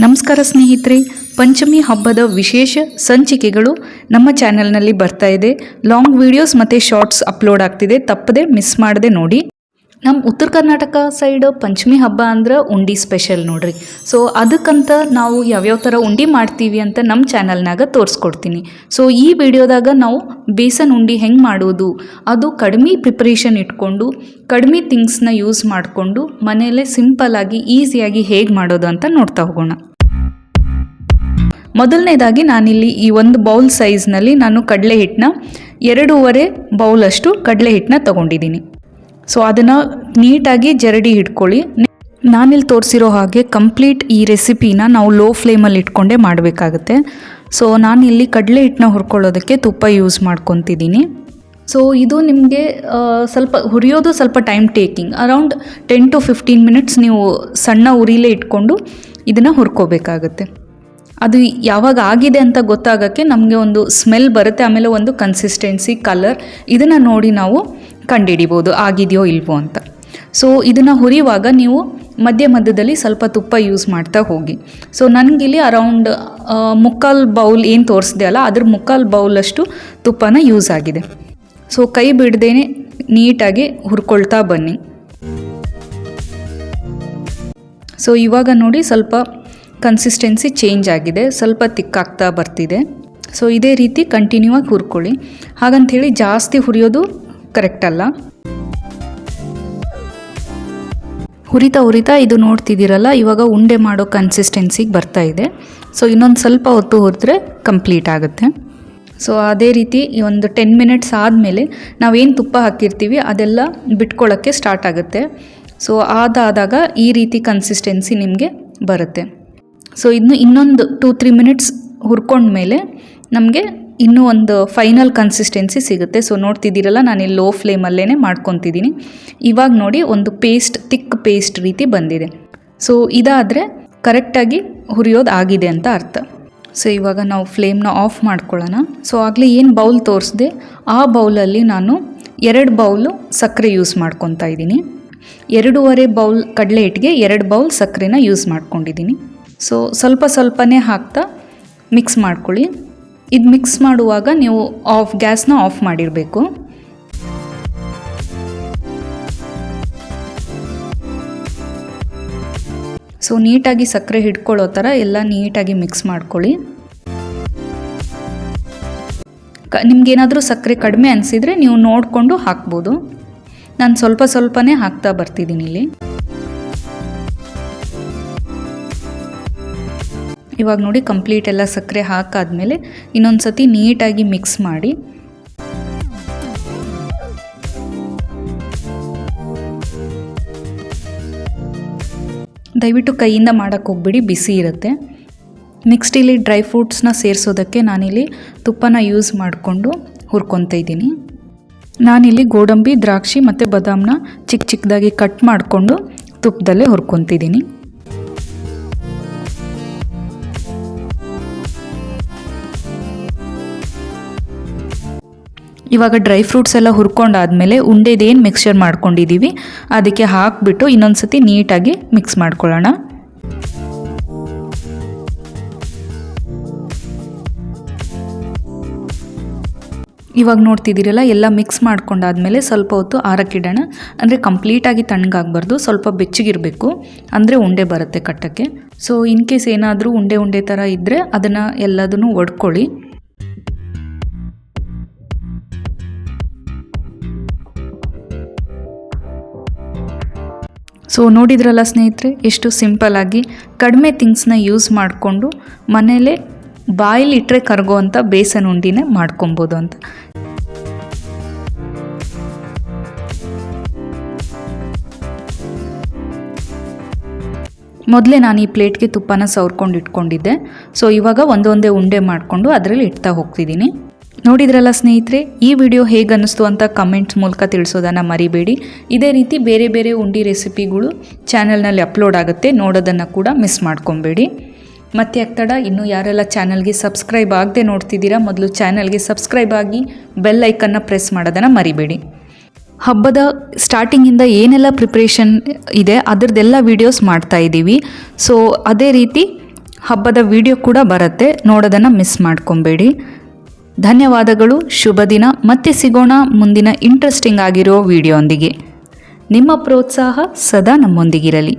ನಮಸ್ಕಾರ ಸ್ನೇಹಿತರೆ, ಪಂಚಮಿ ಹಬ್ಬದ ವಿಶೇಷ ಸಂಚಿಕೆಗಳು ನಮ್ಮ ಚಾನೆಲ್ನಲ್ಲಿ ಬರ್ತಾ ಇದೆ. ಲಾಂಗ್ ವಿಡಿಯೋಸ್ ಮತ್ತು ಶಾರ್ಟ್ಸ್ ಅಪ್ಲೋಡ್ ಆಗ್ತಿದೆ, ತಪ್ಪದೆ ಮಿಸ್ ಮಾಡದೆ ನೋಡಿ. ನಮ್ಮ ಉತ್ತರ ಕರ್ನಾಟಕ ಸೈಡ್ ಪಂಚಮಿ ಹಬ್ಬ ಅಂದ್ರೆ ಉಂಡಿ ಸ್ಪೆಷಲ್ ನೋಡ್ರಿ. ಸೊ ಅದಕ್ಕಂತ ನಾವು ಯಾವ್ಯಾವ ಥರ ಉಂಡಿ ಮಾಡ್ತೀವಿ ಅಂತ ನಮ್ಮ ಚಾನಲ್ನಾಗ ತೋರಿಸ್ಕೊಡ್ತೀನಿ. ಸೊ ಈ ವಿಡಿಯೋದಾಗ ನಾವು ಬೇಸನ್ ಉಂಡಿ ಹೆಂಗೆ ಮಾಡೋದು, ಅದು ಕಡಿಮೆ ಪ್ರಿಪ್ರೇಷನ್ ಇಟ್ಕೊಂಡು ಕಡಿಮೆ ಥಿಂಗ್ಸ್ನ ಯೂಸ್ ಮಾಡಿಕೊಂಡು ಮನೆಯಲ್ಲೇ ಸಿಂಪಲ್ಲಾಗಿ ಈಸಿಯಾಗಿ ಹೇಗೆ ಮಾಡೋದು ಅಂತ ನೋಡ್ತಾ ಹೋಗೋಣ. ಮೊದಲನೇದಾಗಿ ನಾನಿಲ್ಲಿ ಈ ಒಂದು ಬೌಲ್ ಸೈಜ್ನಲ್ಲಿ ನಾನು ಕಡಲೆ ಹಿಟ್ಟನ್ನ 2.5 ಬೌಲಷ್ಟು ಕಡಲೆ ಹಿಟ್ಟನ್ನ ತೊಗೊಂಡಿದ್ದೀನಿ. ಸೊ ಅದನ್ನು ನೀಟಾಗಿ ಜರಡಿ ಇಟ್ಕೊಳ್ಳಿ. ನಾನಿಲ್ಲಿ ತೋರಿಸಿರೋ ಹಾಗೆ ಕಂಪ್ಲೀಟ್ ಈ ರೆಸಿಪಿನ ನಾವು ಲೋ ಫ್ಲೇಮಲ್ಲಿ ಇಟ್ಕೊಂಡೇ ಮಾಡಬೇಕಾಗುತ್ತೆ. ಸೊ ನಾನಿಲ್ಲಿ ಕಡಲೆ ಹಿಟ್ಟನ್ನ ಹುರ್ಕೊಳ್ಳೋದಕ್ಕೆ ತುಪ್ಪ ಯೂಸ್ ಮಾಡ್ಕೊತಿದ್ದೀನಿ. ಸೊ ಇದು ನಿಮಗೆ ಸ್ವಲ್ಪ ಹುರಿಯೋದು ಸ್ವಲ್ಪ time taking, around 10 to 15 minutes ನೀವು ಸಣ್ಣ ಉರಿಲೇ ಇಟ್ಕೊಂಡು ಇದನ್ನು ಹುರ್ಕೋಬೇಕಾಗತ್ತೆ. ಅದು ಯಾವಾಗ ಆಗಿದೆ ಅಂತ ಗೊತ್ತಾಗೋಕ್ಕೆ ನಮಗೆ ಒಂದು ಸ್ಮೆಲ್ ಬರುತ್ತೆ, ಆಮೇಲೆ ಒಂದು ಕನ್ಸಿಸ್ಟೆನ್ಸಿ, ಕಲರ್ ಇದನ್ನು ನೋಡಿ ನಾವು ಕಂಡುಹಿಡಿಬೋದು ಆಗಿದೆಯೋ ಇಲ್ವೋ ಅಂತ. ಸೊ ಇದನ್ನು ಹುರಿಯುವಾಗ ನೀವು ಮಧ್ಯದಲ್ಲಿ ಸ್ವಲ್ಪ ತುಪ್ಪ ಯೂಸ್ ಮಾಡ್ತಾ ಹೋಗಿ. ಸೊ ನನಗಿಲ್ಲಿ ಅರೌಂಡ್ 3/4 ಬೌಲ್ ಏನು ತೋರಿಸಿದೆ ಅಲ್ಲ, ಅದ್ರ 3/4 ಬೌಲಷ್ಟು ತುಪ್ಪನ ಯೂಸ್ ಆಗಿದೆ. ಸೊ ಕೈ ಬಿಡದೇನೆ ನೀಟಾಗಿ ಹುರ್ಕೊಳ್ತಾ ಬನ್ನಿ. ಸೊ ಇವಾಗ ನೋಡಿ ಸ್ವಲ್ಪ ಕನ್ಸಿಸ್ಟೆನ್ಸಿ ಚೇಂಜ್ ಆಗಿದೆ, ಸ್ವಲ್ಪ ತಿಕ್ಕಾಗ್ತಾ ಬರ್ತಿದೆ. ಸೊ ಇದೇ ರೀತಿ ಕಂಟಿನ್ಯೂ ಆಗಿ ಹುರ್ಕೊಳ್ಳಿ. ಹಾಗಂಥೇಳಿ ಜಾಸ್ತಿ ಹುರಿಯೋದು ಕರೆಕ್ಟ್ ಅಲ್ಲ. ಹುರಿತಾ ಇದು ನೋಡ್ತಿದ್ದೀರಲ್ಲ, ಇವಾಗ ಉಂಡೆ ಮಾಡೋ ಕನ್ಸಿಸ್ಟೆನ್ಸಿಗೆ ಬರ್ತಾ ಇದೆ. ಸೊ ಇನ್ನೊಂದು ಸ್ವಲ್ಪ ಹೊತ್ತು ಹುರಿದ್ರೆ ಕಂಪ್ಲೀಟ್ ಆಗುತ್ತೆ. ಸೊ ಅದೇ ರೀತಿ ಒಂದು 10 ಮಿನಿಟ್ಸ್ ಆದಮೇಲೆ ನಾವೇನು ತುಪ್ಪ ಹಾಕಿರ್ತೀವಿ ಅದೆಲ್ಲ ಬಿಟ್ಕೊಳ್ಳೋಕ್ಕೆ ಸ್ಟಾರ್ಟ್ ಆಗುತ್ತೆ. ಸೊ ಆದಾಗ ಈ ರೀತಿ ಕನ್ಸಿಸ್ಟೆನ್ಸಿ ನಿಮಗೆ ಬರುತ್ತೆ. ಸೊ ಇದನ್ನು ಇನ್ನೊಂದು 2-3 ಮಿನಿಟ್ಸ್ ಹುರ್ಕೊಂಡ್ಮೇಲೆ ನಮಗೆ ಇನ್ನೂ ಒಂದು ಫೈನಲ್ ಕನ್ಸಿಸ್ಟೆನ್ಸಿ ಸಿಗುತ್ತೆ. ಸೊ ನೋಡ್ತಿದ್ದೀರಲ್ಲ, ನಾನಿಲ್ಲಿ ಲೋ ಫ್ಲೇಮಲ್ಲೇ ಮಾಡ್ಕೊತಿದ್ದೀನಿ. ಇವಾಗ ನೋಡಿ ಒಂದು ಥಿಕ್ ಪೇಸ್ಟ್ ರೀತಿ ಬಂದಿದೆ. ಸೊ ಇದಾದರೆ ಕರೆಕ್ಟಾಗಿ ಹುರಿಯೋದು ಆಗಿದೆ ಅಂತ ಅರ್ಥ. ಸೊ ಇವಾಗ ನಾವು ಫ್ಲೇಮ್ನ ಆಫ್ ಮಾಡ್ಕೊಳ್ಳೋಣ. ಸೊ ಆಗಲೇ ಏನು ಬೌಲ್ ತೋರಿಸಿದೆ ಆ ಬೌಲಲ್ಲಿ ನಾನು 2 ಬೌಲು ಸಕ್ಕರೆ ಯೂಸ್ ಮಾಡ್ಕೊತಾ ಇದ್ದೀನಿ. 2.5 ಬೌಲ್ ಕಡಲೆ ಹಿಟ್ಟಿಗೆ 2 ಬೌಲ್ ಸಕ್ಕರೆನ ಯೂಸ್ ಮಾಡ್ಕೊಂಡಿದ್ದೀನಿ. ಸೊ ಸ್ವಲ್ಪನೇ ಹಾಕ್ತಾ ಮಿಕ್ಸ್ ಮಾಡ್ಕೊಳ್ಳಿ. ಇದು ಮಿಕ್ಸ್ ಮಾಡುವಾಗ ನೀವು ಗ್ಯಾಸ್ನ ಆಫ್ ಮಾಡಿರಬೇಕು. ಸೊ ನೀಟಾಗಿ ಸಕ್ಕರೆ ಹಿಡ್ಕೊಳ್ಳೋ ಥರ ಎಲ್ಲ ನೀಟಾಗಿ ಮಿಕ್ಸ್ ಮಾಡ್ಕೊಳ್ಳಿ. ನಿಮ್ಗೇನಾದರೂ ಸಕ್ಕರೆ ಕಡಿಮೆ ಅನಿಸಿದರೆ ನೀವು ನೋಡಿಕೊಂಡು ಹಾಕ್ಬೋದು. ನಾನು ಸ್ವಲ್ಪನೇ ಹಾಕ್ತಾ ಬರ್ತಿದ್ದೀನಿ ಇಲ್ಲಿ. ಇವಾಗ ನೋಡಿ ಕಂಪ್ಲೀಟ್ ಎಲ್ಲ ಸಕ್ಕರೆ ಹಾಕಾದ್ಮೇಲೆ ಇನ್ನೊಂದು ಸತಿ ನೀಟಾಗಿ ಮಿಕ್ಸ್ ಮಾಡಿ. ದಯವಿಟ್ಟು ಕೈಯಿಂದ ಮಾಡೋಕ್ಕೆ ಹೋಗ್ಬಿಡಿ, ಬಿಸಿ ಇರುತ್ತೆ. ನೆಕ್ಸ್ಟ್ ಇಲ್ಲಿ ಡ್ರೈ ಫ್ರೂಟ್ಸ್ನ ಸೇರಿಸೋದಕ್ಕೆ ನಾನಿಲ್ಲಿ ತುಪ್ಪನ ಯೂಸ್ ಮಾಡಿಕೊಂಡು ಹುರ್ಕೊತಾ ಇದ್ದೀನಿ. ನಾನಿಲ್ಲಿ ಗೋಡಂಬಿ, ದ್ರಾಕ್ಷಿ ಮತ್ತು ಬಾದಾಮನ್ನ ಚಿಕ್ಕದಾಗಿ ಕಟ್ ಮಾಡಿಕೊಂಡು ತುಪ್ಪದಲ್ಲೇ ಹುರ್ಕೊತಿದ್ದೀನಿ. ಇವಾಗ ಡ್ರೈ ಫ್ರೂಟ್ಸ್ ಎಲ್ಲ ಹುರ್ಕೊಂಡಾದ್ಮೇಲೆ ಉಂಡೆದೇನು ಮಿಕ್ಸ್ಚರ್ ಮಾಡ್ಕೊಂಡಿದ್ದೀವಿ ಅದಕ್ಕೆ ಹಾಕಿಬಿಟ್ಟು ಇನ್ನೊಂದು ಸತಿ ನೀಟಾಗಿ ಮಿಕ್ಸ್ ಮಾಡ್ಕೊಳ್ಳೋಣ. ಇವಾಗ ನೋಡ್ತಿದ್ದೀರಲ್ಲ, ಎಲ್ಲ ಮಿಕ್ಸ್ ಮಾಡ್ಕೊಂಡಾದ್ಮೇಲೆ ಸ್ವಲ್ಪ ಹೊತ್ತು ಆರಕ್ಕಿಡೋಣ. ಅಂದರೆ ಕಂಪ್ಲೀಟಾಗಿ ತಣ್ಣಗಾಗಬಾರ್ದು, ಸ್ವಲ್ಪ ಬೆಚ್ಚಗಿರಬೇಕು, ಅಂದರೆ ಉಂಡೆ ಬರುತ್ತೆ ಕಟ್ಟಕ್ಕೆ. ಸೊ ಇನ್ ಕೇಸ್ ಏನಾದರೂ ಉಂಡೆ ಥರ ಇದ್ದರೆ ಅದನ್ನು ಎಲ್ಲದನ್ನು ಒಡ್ಕೊಳ್ಳಿ. ಸೊ ನೋಡಿದ್ರಲ್ಲ ಸ್ನೇಹಿತರೆ, ಎಷ್ಟು ಸಿಂಪಲ್ಲಾಗಿ ಕಡಿಮೆ ಥಿಂಗ್ಸ್ನ ಯೂಸ್ ಮಾಡಿಕೊಂಡು ಮನೇಲೇ ಬಾಯಲ್ಲಿ ಇಟ್ಟರೆ ಕರಗೋ ಅಂಥ ಬೇಸನ್ ಉಂಡಿನ ಮಾಡ್ಕೊಬೋದು ಅಂತ. ಮೊದಲೇ ನಾನು ಈ ಪ್ಲೇಟ್ಗೆ ತುಪ್ಪನ ಸವರ್ಕೊಂಡು ಇಟ್ಕೊಂಡಿದ್ದೆ. ಸೊ ಇವಾಗ ಒಂದೊಂದೇ ಉಂಡೆ ಮಾಡಿಕೊಂಡು ಅದರಲ್ಲಿ ಇಡ್ತಾ ಹೋಗ್ತಿದ್ದೀನಿ. ನೋಡಿದ್ರಲ್ಲ ಸ್ನೇಹಿತರೆ, ಈ ವಿಡಿಯೋ ಹೇಗೆ ಅನ್ನಿಸ್ತು ಅಂತ ಕಮೆಂಟ್ಸ್ ಮೂಲಕ ತಿಳಿಸೋದನ್ನು ಮರಿಬೇಡಿ. ಇದೇ ರೀತಿ ಬೇರೆ ಉಂಡಿ ರೆಸಿಪಿಗಳು ಚಾನಲ್ನಲ್ಲಿ ಅಪ್ಲೋಡ್ ಆಗುತ್ತೆ, ನೋಡೋದನ್ನು ಕೂಡ ಮಿಸ್ ಮಾಡ್ಕೊಬೇಡಿ. ಮತ್ತೆ ಆಗ್ತಡ, ಇನ್ನೂ ಯಾರೆಲ್ಲ ಚಾನಲ್ಗೆ ಸಬ್ಸ್ಕ್ರೈಬ್ ಆಗದೆ ನೋಡ್ತಿದ್ದೀರಾ, ಮೊದಲು ಚಾನಲ್ಗೆ ಸಬ್ಸ್ಕ್ರೈಬ್ ಆಗಿ ಬೆಲ್ ಐಕನ್ನ ಪ್ರೆಸ್ ಮಾಡೋದನ್ನು ಮರಿಬೇಡಿ. ಹಬ್ಬದ ಸ್ಟಾರ್ಟಿಂಗಿಂದ ಏನೆಲ್ಲ ಪ್ರಿಪ್ರೇಷನ್ ಇದೆ ಅದರದ್ದೆಲ್ಲ ವೀಡಿಯೋಸ್ ಮಾಡ್ತಾ ಇದ್ದೀವಿ. ಸೊ ಅದೇ ರೀತಿ ಹಬ್ಬದ ವಿಡಿಯೋ ಕೂಡ ಬರುತ್ತೆ, ನೋಡೋದನ್ನು ಮಿಸ್ ಮಾಡ್ಕೊಬೇಡಿ. ಧನ್ಯವಾದಗಳು. ಶುಭ ದಿನ. ಮತ್ತೆ ಸಿಗೋಣ ಮುಂದಿನ ಇಂಟ್ರೆಸ್ಟಿಂಗ್ ಆಗಿರೋ ವಿಡಿಯೋ ಒಂದಿಗೆ. ನಿಮ್ಮ ಪ್ರೋತ್ಸಾಹ ಸದಾ ನಮ್ಮೊಂದಿಗಿರಲಿ.